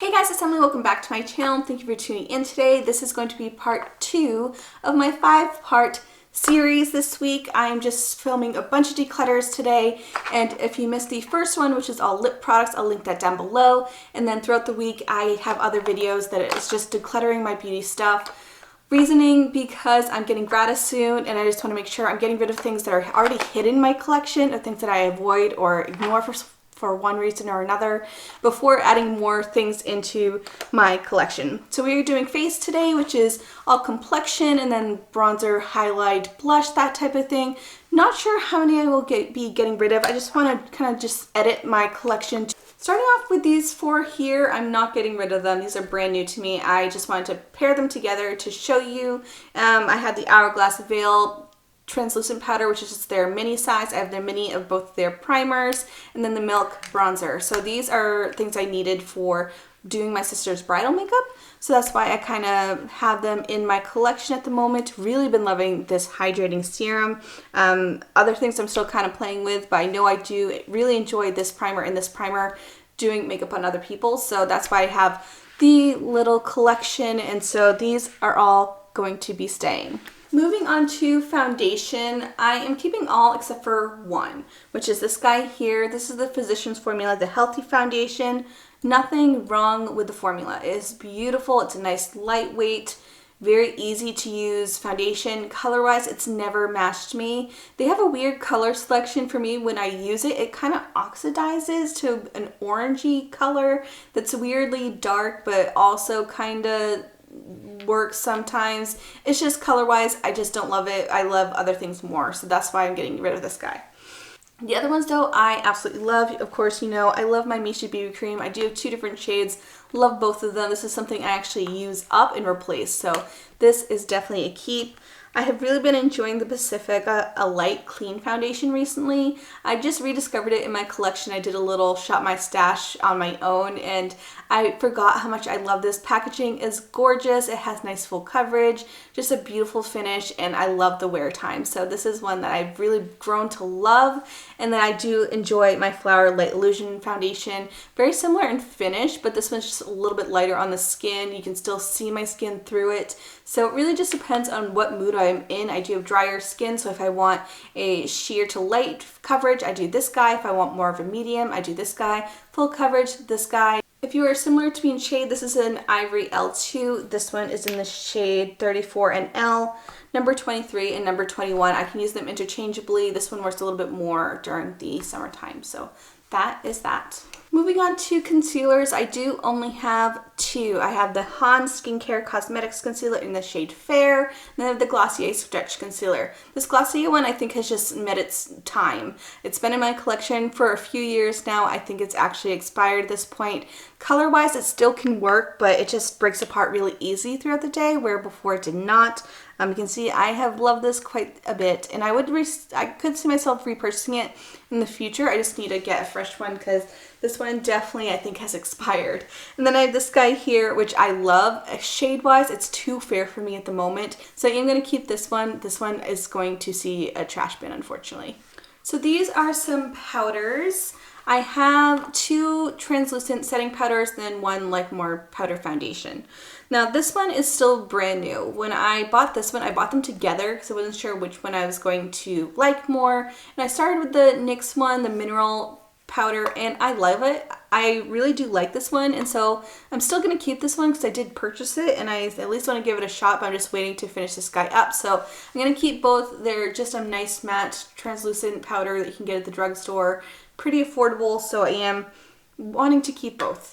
Hey guys, it's Emily. Welcome back to my channel. Thank you for tuning in today. This is going to be part 2 of my 5-part series this week. I'm just filming a bunch of declutters today, and if you missed the first one, which is all lip products, I'll link that down below. And then throughout the week, I have other videos that is just decluttering my beauty stuff. Reasoning because I'm getting gratis soon, and I just want to make sure I'm getting rid of things that are already hidden in my collection, or things that I avoid or ignore for one reason or another before adding more things into my collection. So we are doing face today, which is all complexion and then bronzer, highlight, blush, that type of thing. Not sure how many I will be getting rid of. I just want to kind of just edit my collection. Starting off with these 4 here, I'm not getting rid of them. These are brand new to me. I just wanted to pair them together to show you. I had the Hourglass Veil translucent powder, which is just their mini size. I have their mini of both their primers, and then the Milk bronzer. So these are things I needed for doing my sister's bridal makeup. So that's why I kind of have them in my collection at the moment. Really been loving this hydrating serum. Other things I'm still kind of playing with, but I know I do really enjoy this primer and this primer doing makeup on other people. So that's why I have the little collection, and so these are all going to be staying. Moving on to foundation, I am keeping all except for one, which is this guy here. This is the Physicians Formula, the Healthy Foundation. Nothing wrong with the formula. It is beautiful. It's a nice lightweight, very easy to use foundation. Color-wise, it's never matched me. They have a weird color selection for me when I use it. It kind of oxidizes to an orangey color that's weirdly dark, but also kind of works sometimes. It's just color-wise, I just don't love it. I love other things more, so that's why I'm getting rid of this guy. The other ones though, I absolutely love. Of course, you know, I love my Misha BB cream. I do have 2 different shades. Love both of them. This is something I actually use up and replace, so this is definitely a keep. I have really been enjoying the Pacifica, a light clean foundation recently. I just rediscovered it in my collection. I did a little shop my stash on my own, and I forgot how much I love this. Packaging is gorgeous. It has nice full coverage, just a beautiful finish, and I love the wear time. So this is one that I've really grown to love. And then I do enjoy my Flower Light Illusion foundation. Very similar in finish, but this one's just a little bit lighter on the skin. You can still see my skin through it. So it really just depends on what mood I'm in. I do have drier skin, so if I want a sheer to light coverage, I do this guy. If I want more of a medium, I do this guy. Full coverage, this guy. If you are similar to me in shade, this is an Ivory L2. This one is in the shade 34 and L, number 23 and number 21. I can use them interchangeably. This one works a little bit more during the summertime, so that is that. Moving on to concealers, I do only have 2. I have the Han Skincare Cosmetics Concealer in the shade Fair, and then I have the Glossier Stretch Concealer. This Glossier one I think has just met its time. It's been in my collection for a few years now. I think it's actually expired at this point. Color-wise, it still can work, but it just breaks apart really easy throughout the day, where before it did not. You can see I have loved this quite a bit, and I could see myself repurchasing it in the future. I just need to get a fresh one because this one definitely I think has expired. And then I have this guy here, which I love. Shade-wise, it's too fair for me at the moment, so I am going to keep this one. This one is going to see a trash bin, unfortunately. So these are some powders. I have 2 translucent setting powders, then 1 like more powder foundation. Now this one is still brand new. When I bought this one, I bought them together because I wasn't sure which one I was going to like more. And I started with the NYX one, the mineral powder, and I love it. I really do like this one, and so I'm still going to keep this one because I did purchase it, and I at least want to give it a shot, but I'm just waiting to finish this guy up. So I'm going to keep both. They're just a nice matte translucent powder that you can get at the drugstore. Pretty affordable, so I am wanting to keep both.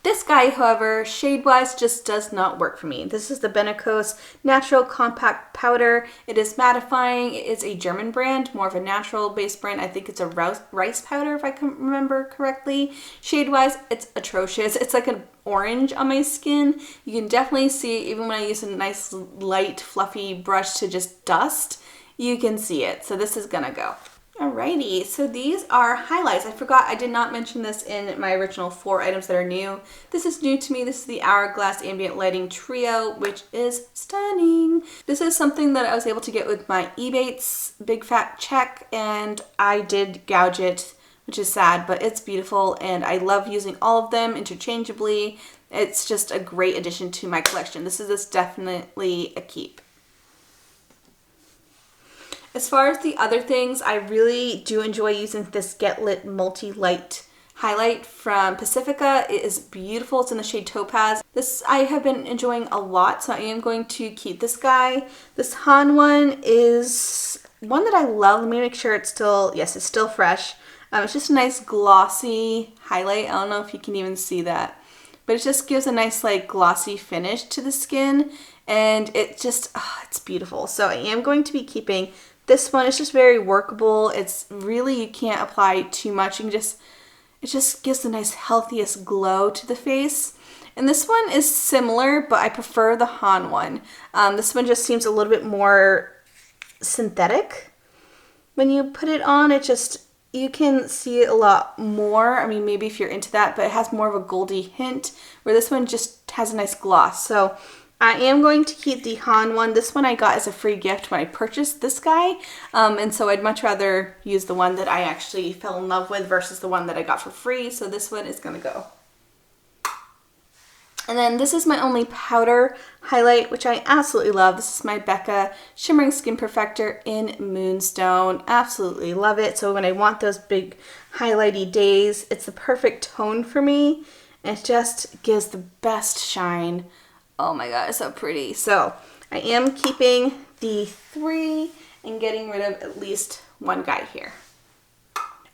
This guy, however, shade-wise just does not work for me. This is the Benecos Natural Compact Powder. It is mattifying. It is a German brand, more of a natural-based brand. I think it's a rice powder, if I can remember correctly. Shade-wise, it's atrocious. It's like an orange on my skin. You can definitely see, even when I use a nice, light, fluffy brush to just dust, you can see it. So this is gonna go. Alrighty, so these are highlights. I forgot, I did not mention this in my original 4 items that are new. This is new to me. This is the Hourglass Ambient Lighting Trio, which is stunning. This is something that I was able to get with my Ebates Big Fat Check, and I did gouge it which is sad, but it's beautiful and I love using all of them interchangeably. It's just a great addition to my collection. This is definitely a keep. As far as the other things, I really do enjoy using this Get Lit Multi-Light highlight from Pacifica. It is beautiful. It's in the shade Topaz. This I have been enjoying a lot, so I am going to keep this guy. This Han one is one that I love. Let me make sure it's still, yes, it's still fresh. It's just a nice glossy highlight. I don't know if you can even see that, but it just gives a nice like glossy finish to the skin, and it just, it's beautiful. So I am going to be keeping this one. It's just very workable. It's really, you can't apply too much. You can just, it just gives the nice healthiest glow to the face. And this one is similar, but I prefer the Han one. This one just seems a little bit more synthetic. When you put it on, it just, you can see it a lot more. I mean, maybe if you're into that, but it has more of a goldy hint, where this one just has a nice gloss. So I am going to keep the Han one. This one I got as a free gift when I purchased this guy. And so I'd much rather use the one that I actually fell in love with versus the one that I got for free. So this one is gonna go. And then this is my only powder highlight, which I absolutely love. This is my Becca Shimmering Skin Perfector in Moonstone. Absolutely love it. So when I want those big highlighty days, it's the perfect tone for me. It just gives the best shine. Oh my god, it's so pretty. So I am keeping the 3 and getting rid of at least one guy here.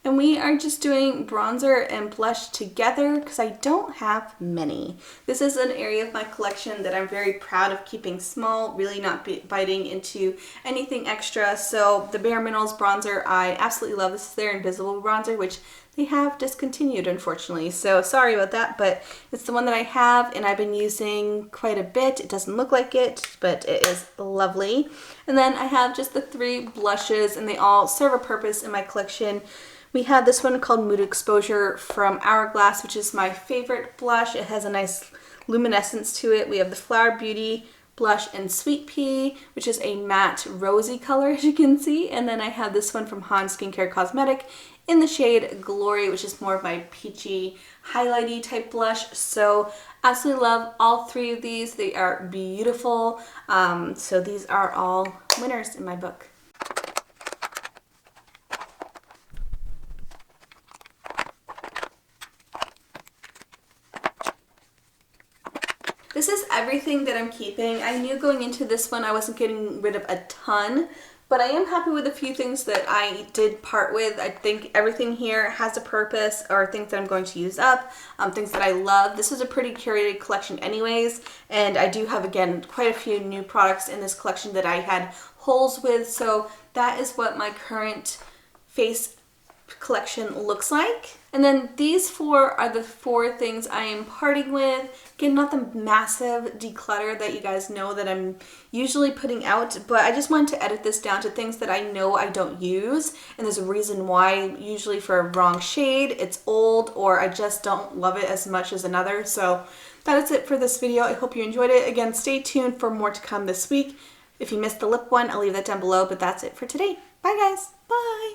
And we are just doing bronzer and blush together because I don't have many. This is an area of my collection that I'm very proud of keeping small, really not biting into anything extra. So the Bare Minerals bronzer, I absolutely love. This is their invisible bronzer, which they have discontinued, unfortunately. So sorry about that, but it's the one that I have and I've been using quite a bit. It doesn't look like it, but it is lovely. And then I have just the 3 blushes, and they all serve a purpose in my collection. We have this one called Mood Exposure from Hourglass, which is my favorite blush. It has a nice luminescence to it. We have the Flower Beauty blush in Sweet Pea, which is a matte rosy color, as you can see. And then I have this one from Han Skincare Cosmetic in the shade Glory, which is more of my peachy, highlighty type blush. So absolutely love all 3 of these. They are beautiful. So these are all winners in my book. This is everything that I'm keeping. I knew going into this one I wasn't getting rid of a ton, but I am happy with a few things that I did part with. I think everything here has a purpose, or things that I'm going to use up, things that I love. This is a pretty curated collection anyways, and I do have, again, quite a few new products in this collection that I had holes with, so that is what my current face collection looks like. And then these 4 are the 4 things I am parting with. Again, not the massive declutter that you guys know that I'm usually putting out, but I just wanted to edit this down to things that I know I don't use, and there's a reason why. Usually for a wrong shade, it's old, or I just don't love it as much as another. So that is it for this video. I hope you enjoyed it. Again, stay tuned for more to come this week. If you missed the lip one, I'll leave that down below, but that's it for today. Bye guys. Bye.